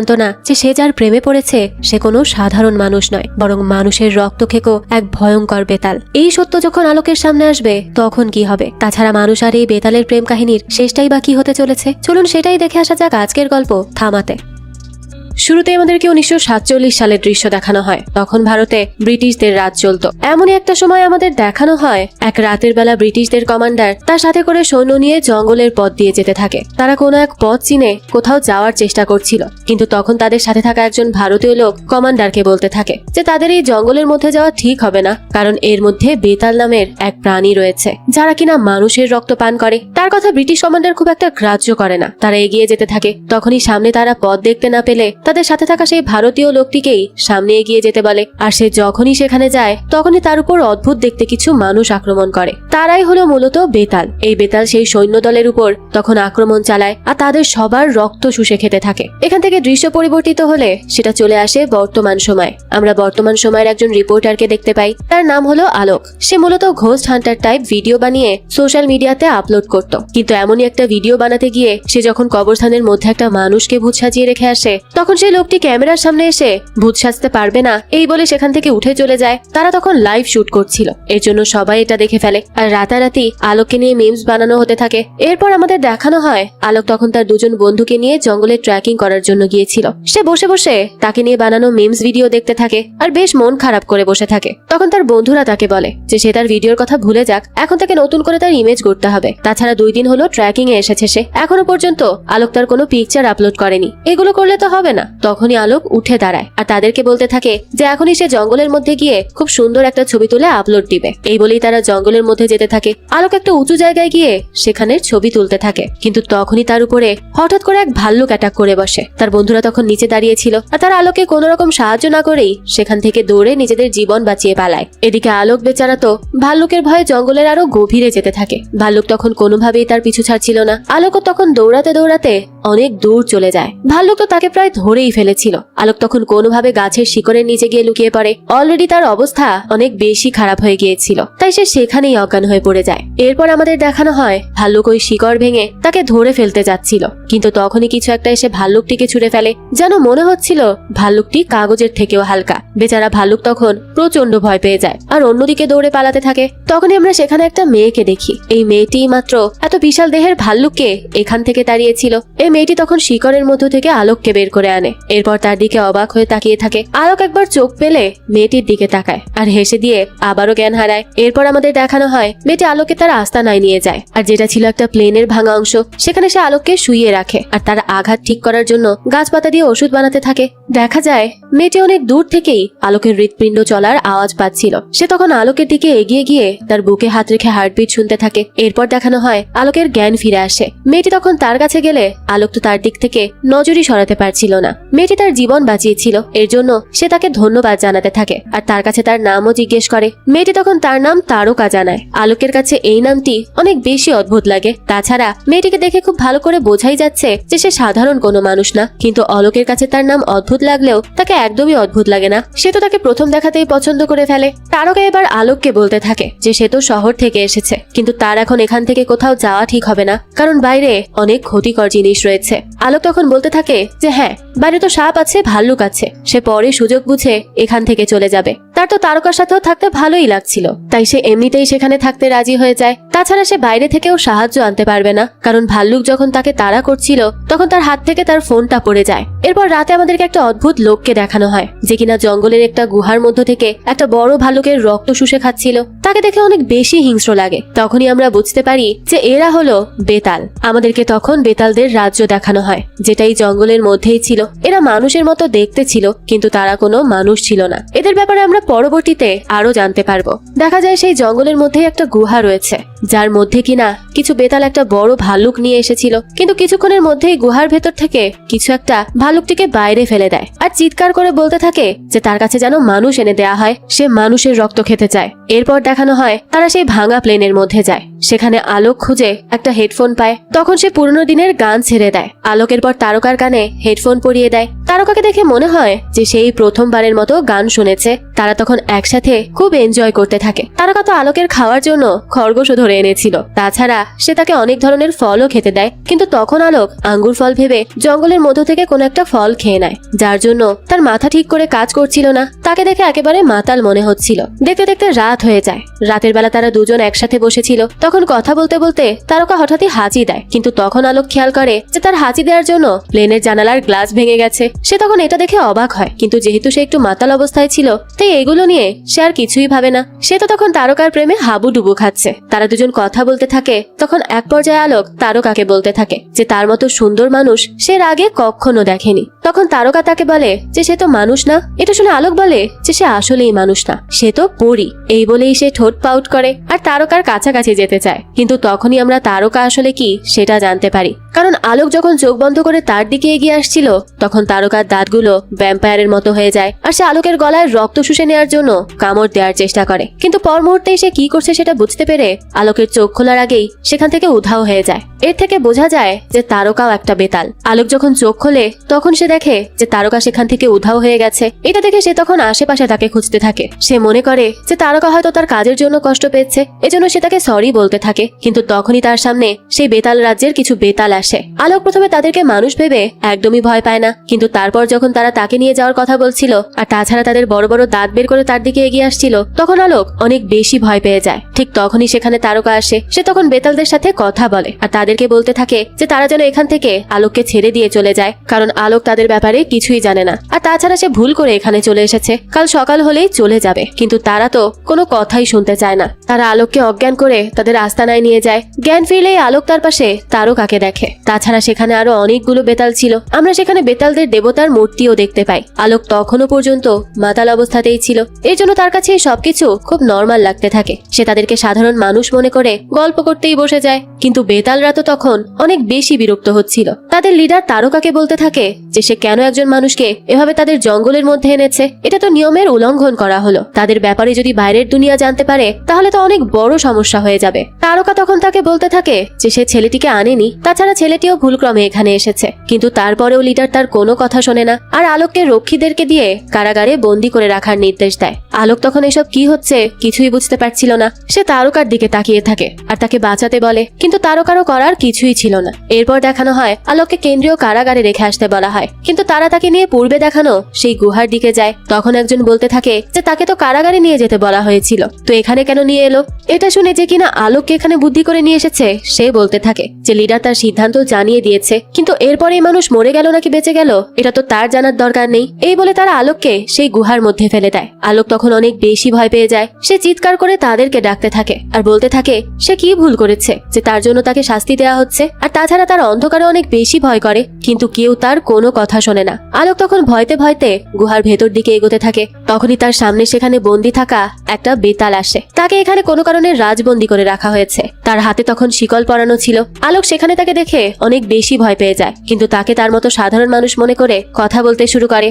জানতো না যে সে যার প্রেমে পড়েছে সে কোনো সাধারণ মানুষ নয়, বরং মানুষের রক্ত খেকো এক ভয়ঙ্কর বেতাল। এই সত্য যখন আলোকের সামনে আসবে তখন কি হবে? তাছাড়া মানুষ আর এই বেতালের প্রেম কাহিনীর শেষটাই বা কি হতে চলেছে, চলুন সেটাই দেখে আসা যাক আজকের গল্প থামাতে। শুরুতে আমাদেরকে 1947 সালের দৃশ্য দেখানো হয়। তখন ভারতে ব্রিটিশদের রাজ চলত। এমনই একটা সময় আমাদের দেখানো হয় এক রাতের বেলা ব্রিটিশদের কমান্ডার তার সাথে করে সৈন্য নিয়ে জঙ্গলের পথ দিয়ে যেতে থাকে। তারা কোনো এক পথ চিনে কোথাও যাওয়ার চেষ্টা করছিল, কিন্তু তখন তাদের সাথে থাকা একজন ভারতীয় লোক কমান্ডারকে বলতে থাকে যে তাদের এই জঙ্গলের মধ্যে যাওয়া ঠিক হবে না, কারণ এর মধ্যে বেতাল নামের এক প্রাণী রয়েছে যারা কিনা মানুষের রক্ত পান করে। তার কথা ব্রিটিশ কমান্ডার খুব একটা গ্রাহ্য করে না। তারা এগিয়ে যেতে থাকে। তখনই সামনে তারা পথ দেখতে না পেলে তাদের সাথে থাকা সেই ভারতীয় লোকটিকেই সামনে এগিয়ে যেতে বলে। আর সে যখনই সেখানে যায় তখনই তার উপর অদ্ভুত দেখতে কিছু মানুষ আক্রমণ করে। তারাই হলো মূলত বেতাল। এই বেতাল সেই সৈন্য দলের উপর তখন আক্রমণ চালায় আর তাদের সবার রক্ত শুষে খেতে থাকে। এখান থেকে দৃশ্য পরিবর্তিত হলে সেটা চলে আসে বর্তমান সময়। আমরা বর্তমান সময়ের একজন রিপোর্টারকে দেখতে পাই। তার নাম হলো আলোক। সে মূলত ঘোস্ট হান্টার টাইপ ভিডিও বানিয়ে সোশ্যাল মিডিয়াতে আপলোড করত। কিন্তু এমনই একটা ভিডিও বানাতে গিয়ে সে যখন কবরস্থানের মধ্যে একটা মানুষকে ভূত সাজিয়ে রেখে আসে, তখন সেই লোকটি ক্যামেরার সামনে এসে ভূত সাজতে পারবে না এই বলে সেখান থেকে উঠে চলে যায়। তারা তখন লাইভ শুট করছিল, এর জন্য সবাই এটা দেখে ফেলে। আর রাতারাতি আলোককে নিয়ে মিমস বানানো হতে থাকে। এরপর আমাদের দেখানো হয় আলোক তখন তার দুজন বন্ধুকে নিয়ে জঙ্গলে ট্রেকিং করার জন্য গিয়েছিল। সে বসে বসে তাকে নিয়ে বানানো মিমস ভিডিও দেখতে থাকে আর বেশ মন খারাপ করে বসে থাকে। তখন তার বন্ধুরা তাকে বলে যে সে তার ভিডিওর কথা ভুলে যাক, এখন থেকে নতুন করে তার ইমেজ করতে হবে। তাছাড়া 2 দিন হলো ট্রেকিং এ এসেছে সে, এখনো পর্যন্ত আলোক তার কোনো পিকচার আপলোড করেনি। এগুলো করলে তো হবে না। তখনই আলোক উঠে দাঁড়ায় আর তাদেরকে বলতে থাকে যে এখনই সে জঙ্গলের মধ্যে গিয়ে খুব সুন্দর একটা ছবি তুলে আপলোড দিবে। এই বলেই তারা জঙ্গলের মধ্যে যেতে থাকে। আলোক একটা উঁচু জায়গায় গিয়ে সেখানে ছবি তুলতে থাকে, কিন্তু তখনই তার উপরে হঠাৎ করে এক ভাল্লুক অ্যাটাক করে বসে। তার বন্ধুরা তখন নিচে দাঁড়িয়ে ছিল আর তারা আলোকে কোনো রকম সাহায্য না করেই সেখান থেকে দৌড়ে নিজেদের জীবন বাঁচিয়ে পালায়। এদিকে আলোক বেচারা তো ভাল্লুকের ভয়ে জঙ্গলের আরো গভীরে যেতে থাকে। ভাল্লুক তখন কোনোভাবেই তার পিছু ছাড়ছিল না। আলোকও তখন দৌড়াতে দৌড়াতে অনেক দূর চলে যায়। ভাল্লুক তো তাকে প্রায় ধরেই ফেলেছিল। আলোক তখন কোনোভাবে গাছের শিকড়ের নিচে গিয়ে লুকিয়ে পড়ে। অলরেডি তার অবস্থা অনেক বেশি খারাপ হয়ে গিয়েছিল, তাই সে সেখানেই অজ্ঞান হয়ে পড়ে যায়। এরপর আমাদের দেখানো হয় ভাল্লুক ওই শিকড় ভেঙে তাকে ধরে ফেলতে যাচ্ছিল, কিন্তু তখনই কিছু একটা এসে ভাল্লুকটিকে ছুঁড়ে ফেলে। যেন মনে হচ্ছিল ভাল্লুকটি কাগজের থেকেও হালকা। বেচারা ভাল্লুক তখন প্রচন্ড ভয় পেয়ে যায় আর অন্যদিকে দৌড়ে পালাতে থাকে। তখনই আমরা সেখানে একটা মেয়েকে দেখি। এই মেয়েটি মাত্র এত বিশাল দেহের ভাল্লুককে এখান থেকে তাড়িয়েছিল। এই মেয়েটি তখন শিকড়ের মধ্য থেকে আলোককে বের করে আনে। এরপর তার দিকে অবাক হয়ে তাকিয়ে থাকে। আলোক একবার চোখ পেলে মেয়েটির দিকে তাকায় আর হেসে দিয়ে আবারও জ্ঞান হারায়। এরপর আমাদের দেখানো হয় মেয়েটি আলোককে তার আস্তানায় নিয়ে যায় আর যেটা ছিল একটা প্লেনের ভাঙা অংশ সেখানে সে আলোককে শুইয়ে রাখে আর তার আঘাত ঠিক করার জন্য গাছপাতা দিয়ে ওষুধ বানাতে থাকে। দেখা যায় মেয়েটি অনেক দূর থেকেই আলোকের হৃৎপিণ্ড চলার আওয়াজ পাচ্ছিল। সে তখন আলোকের দিকে এগিয়ে গিয়ে তার বুকে হাত রেখে হার্টবিট শুনতে থাকে। এরপর দেখানো হয় আলোকের জ্ঞান ফিরে আসে। মেয়েটি তখন তার কাছে গেলে আলোক তো তার দিক থেকে নজরই সরাতে পারছিল না। মেয়েটি তার জীবন বাঁচিয়েছিল, এর জন্য সে তাকে ধন্যবাদ জানাতে থাকে আর তার কাছে তার নামও জিজ্ঞেস করে। মেয়েটি তখন তার নাম তারকা জানায়। আলোকের কাছে এই নামটি অনেক বেশি অদ্ভুত লাগে। তাছাড়া মেয়েটিকে দেখে খুব ভালো করে বোঝাই যাচ্ছে যে সে সাধারণ কোনো মানুষ না, কিন্তু আলোকের কাছে তার নাম অদ্ভুত লাগলেও তাকে একদমই অদ্ভুত লাগে না। সে তো তাকে প্রথম দেখাতেই পছন্দ করে ফেলে। তারকা এবার আলোককে বলতে থাকে যে সে তো শহর থেকে এসেছে, কিন্তু তার এখন এখান থেকে কোথাও যাওয়া ঠিক হবে না, কারণ বাইরে অনেক ক্ষতিকর জিনিস রয়েছে। আলোক তখন বলতে থাকে যে হ্যাঁ, বাইরে তো সাপ আছে, ভাল্লুক আছে, সে পরে সুযোগ বুঝে এখান থেকে চলে যাবে। তার তো তারকার সাথেও থাকতে ভালোই লাগছিল, তাই সে এমনিতেই সেখানে থাকতে রাজি হয়ে যায়। তাছাড়া সে বাইরে থেকেও সাহায্য আনতে পারবে না, কারণ ভাল্লুক যখন তাকে তাড়া করছিল তখন তার হাত থেকে তার ফোনটা পড়ে যায়। এরপর রাতে আমাদেরকে একটা অদ্ভুত লোককে দেখানো হয় যে কিনা জঙ্গলের একটা গুহার মধ্য থেকে একটা বড় ভাল্লুকের রক্ত শুষে খাচ্ছিল। তাকে দেখে অনেক বেশি হিংস্র লাগে। তখনই আমরা বুঝতে পারি যে এরা হলো বেতাল। আমাদেরকে তখন বেতালদের রাজ্য দেখানো হয়, যেটা এই জঙ্গলের মধ্যেই ছিল। এরা মানুষের মতো দেখতে ছিল, কিন্তু তারা কোনো মানুষ ছিল না। এদের ব্যাপারে আমরা পরবর্তীতে আরো জানতে পারবো। দেখা যায় সেই জঙ্গলের মধ্যেই একটা গুহা রয়েছে, যার মধ্যে কিনা কিছু বেতাল একটা বড় ভাল্লুক নিয়ে এসেছিল, কিন্তু কিছুক্ষণের মধ্যেই গুহার ভেতর থেকে কিছু একটা ভাল্লুকটিকে বাইরে ফেলে দেয় আর চিৎকার করে বলতে থাকে যে তার কাছে যেন মানুষ এনে দেয়া হয়, সে মানুষের রক্ত খেতে চায়। এরপর দেখানো হয় তারা সেই ভাঙা প্লেনের মধ্যে যায়। সেখানে আলোক খুঁজে একটা হেডফোন পায়। তখন সে পুরনো দিনের গান ছেড়ে দেয়। আলোকের পর তারকার কানে হেডফোন পরিয়ে দেয়। তারকাকে দেখে মনে হয় যে সেই প্রথমবারের মতো গান শুনেছে। তারা তখন একসাথে খুব এনজয় করতে থাকে। তারকা তো আলোকের খাওয়ার জন্য খরগোশও ধরে এনেছিল। তাছাড়া সে তাকে অনেক ধরনের ফলও খেতে দেয়, কিন্তু তখন আলোক আঙ্গুর ফল ভেবে জঙ্গলের মধ্য থেকে কোন একটা ফল খেয়ে নেয়, যার জন্য তার মাথা ঠিক করে কাজ করছিল না। তাকে দেখে একেবারে মাতাল মনে হচ্ছিল। দেখতে দেখতে রাত হয়ে যায়। রাতের বেলা তারা দুজন একসাথে বসেছিল। তখন কথা বলতে বলতে তারকা হঠাৎই হাঁচি দেয়, কিন্তু তখন আলোক খেয়াল করে যে তার হাঁচি দেওয়ার জন্য প্লেনের জানালার গ্লাস ভেঙে গেছে। সে তখন এটা দেখে অবাক হয়, কিন্তু যেহেতু সে একটু মাতাল অবস্থায় ছিল তাই এগুলো নিয়ে সে আর কিছুই ভাবে না। সে তো তখন তারকার প্রেমে হাবুডুবু খাচ্ছে। তারা দুজন কথা বলতে থাকে। তখন এক পর্যায়ে আলোক তারকাকে বলতে থাকে যে তার মতো সুন্দর মানুষ সে এর আগে কখনো দেখেনি। তখন তারকা তাকে বলে যে সে তো মানুষ না। এটা শুনে আলোক বলে যে সে আসলেই মানুষ না, সে তো পরী। এই বলেই সে ঠোঁট পাউট করে আর তারকার কাছাকাছি যেতে চায়, কিন্তু তখনই আমরা তারকা আসলে কি সেটা জানতে পারি। কারণ আলোক যখন চোখ বন্ধ করে তার দিকে এগিয়ে আসছিল তখন তারকার দাঁতগুলো ভ্যাম্পায়ারের মতো হয়ে যায় আর সে আলোকের গলায় রক্ত শুষে নেওয়ার জন্য কামড় দেওয়ার চেষ্টা করে। কিন্তু পর মুহূর্তে সে কি করছে সেটা বুঝতে পেরে আলোকের চোখ খোলার আগেই সেখান থেকে উধাও হয়ে যায়। এর থেকে বোঝা যায় যে তারকাও একটা বেতাল। আলোক যখন চোখ খোলে তখন সে দেখে যে তারকা সেখান থেকে উধাও হয়ে গেছে। এটা দেখে সে তখন আশেপাশে তাকে খুঁজতে থাকে। সে মনে করে যে তারকা হয়তো তার কাজের জন্য কষ্ট পেয়েছে, এজন্য সে তাকে সরি বলতে থাকে। কিন্তু তখনই তার সামনে সেই বেতাল রাজ্যের কিছু বেতাল আসে। আলোক প্রথমে তাদেরকে মানুষ ভেবে একদমই ভয় পায় না, কিন্তু তারপর যখন তারা তাকে নিয়ে যাওয়ার কথা বলছিল আর তাছাড়া তাদের বড় বড় দাঁত বের করে তার দিকে এগিয়ে আসছিল তখন আলোক অনেক বেশি ভয় পেয়ে যায়। ঠিক তখনই সেখানে তারকা আসে। সে তখন বেতালদের সাথে কথা বলে আর তাদেরকে বলতে থাকে যে তারা যেন এখান থেকে আলোককে ছেড়ে দিয়ে চলে যায়, কারণ আলোক তাদের ব্যাপারে কিছুই জানে না। আর তাছাড়া সে ভুল করে এখানে চলে এসেছে, কাল সকাল হলেই চলে যাবে। কিন্তু তারা তো কোনো কথাই শুনতে চায় না। তারা আলোককে অজ্ঞান করে তাদের আস্তানায় নিয়ে যায়। জ্ঞান ফিরলেই আলোক তার পাশে তারকাকে দেখে। তাছাড়া সেখানে আরো অনেকগুলো বেতাল ছিল। আমরা সেখানে বেতালদের দেবতার মূর্তিও দেখতে পাই। আলোক তখনও পর্যন্ত মাতাল অবস্থাতেই ছিল, এর জন্য তার কাছে সবকিছু খুব নর্মাল লাগতে থাকে। সে তাদেরকে সাধারণ মানুষ মনে করে গল্প করতেই বসে যায়। কিন্তু বেতালরা তো তখন অনেক বেশি বিরক্ত হচ্ছিল। তাদের লিডার তারকাকে বলতে থাকে যে সে কেন একজন মানুষকে এভাবে তাদের জঙ্গলের মধ্যে এনেছে, এটা তো নিয়মের উল্লঙ্ঘন করা হলো। তাদের ব্যাপারে যদি বাইরের দুনিয়া জানতে পারে তাহলে তো অনেক বড় সমস্যা হয়ে যাবে। তারকা তখন তাকে বলতে থাকে যে সে ছেলেটিকে আনেনি, তাছাড়া ছেলেটিও ভুলক্রমে এখানে এসেছে। কিন্তু তারপরেও লিডার তার কোনো কথা শোনে না আর আলোককে রক্ষীদেরকে দিয়ে কারাগারে বন্দি করে রাখার নির্দেশ দেয়। আলোক তখন এসব কি হচ্ছে কিছুই বুঝতে পারছিল না। সে তারকার দিকে তাকিয়ে থাকে আর তাকে বাঁচাতে বলে, কিন্তু তারকারও করার কিছুই ছিল না। এরপর দেখানো হয় আলোককে কেন্দ্রীয় কারাগারে রেখে আসতে বলা হয়, কিন্তু তারা তাকে নিয়ে পূর্বে দেখানো সেই গুহার দিকে যায়। তখন একজন বলতে থাকে যে তাকে তো কারাগারে নিয়ে যেতে বলা হয়েছিল, তো এখানে কেন নিয়ে এলো? এটা শুনে যে কিনা আলোককে এখানে বুদ্ধি করে নিয়ে এসেছে সে বলতে থাকে যে লিডার তার সিদ্ধান্ত জানিয়ে দিয়েছে, কিন্তু এরপরে এই মানুষ মরে গেল নাকি বেঁচে গেল এটা তো তার জানার দরকার নেই। এই বলে তারা আলোককে সেই গুহার মধ্যে ফেলে দেয়। আলোক তখন অনেক বেশি ভয় পেয়ে যায়। সে চিৎকার করে তাদেরকে ডাকতে থাকে আর বলতে থাকে সে কি ভুল করেছে যে তার জন্য তাকে শাস্তি দেওয়া হচ্ছে। আর তাছাড়া তার অন্ধকারে অনেক বেশি ভয় করে, কিন্তু কেউ তার কোনো কথা শোনে না। আলোক তখন ভয়তে ভয়তে গুহার ভেতর দিকে এগোতে থাকে। তখনই তার সামনে সেখানে বন্দি থাকা একটা বেতাল আসে। তাকে এখানে কোনো কারণে রাজবন্দি করে রাখা হয়েছে। তার হাতে তখন শিকল পরানো ছিল। আলোক সেখানে তাকে দেখে অনেক বেশি ভয় পেয়ে যায়, কিন্তু তাকে তার মতো সাধারণ মানুষ মনে করে কথা বলতে শুরু করে।